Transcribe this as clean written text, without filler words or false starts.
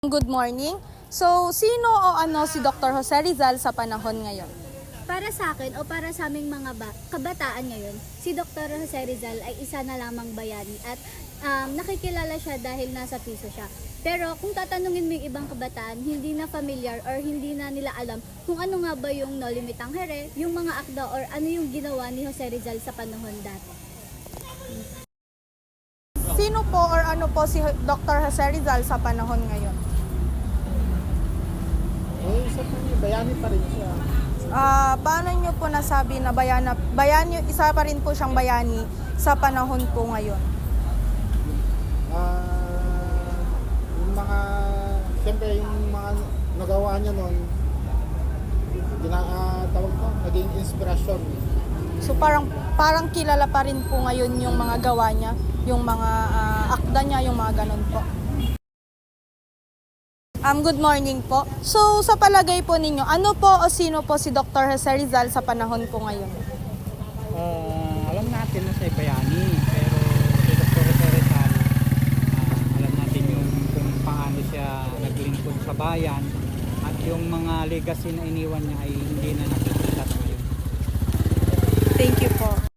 Good morning. So, sino o ano si Dr. Jose Rizal sa panahon ngayon? Para sa akin o para sa aming mga kabataan ngayon, si Dr. Jose Rizal ay isa na lamang bayani at nakikilala siya dahil nasa piso siya. Pero kung tatanungin mo yung ibang kabataan, hindi na familiar or hindi na nila alam kung ano nga ba yung No Limitang Here, yung mga akda or ano yung ginawa ni Jose Rizal sa panahon dati. Sino po or ano po si Dr. Jose Rizal sa panahon ngayon? Isa pa niya, bayani pa rin siya. Paano nyo po nasabi na bayani, isa pa rin po siyang bayani sa panahon po ngayon? Yung mga, siyempre yung mga nagawa niya noon, tawag ko, naging inspirasyon. So parang kilala pa rin po ngayon yung mga gawa niya, yung mga akda niya, yung mga ganun po. Good morning po. So sa palagay po ninyo, ano po o sino po si Dr. Jose Rizal sa panahon po ngayon? Alam natin na siya bayani, pero si Dr. Jose Rizal, alam natin yung kung paano siya naglingkod sa bayan at yung mga legacy na iniwan niya ay hindi na nakikita ngayon. Thank you po.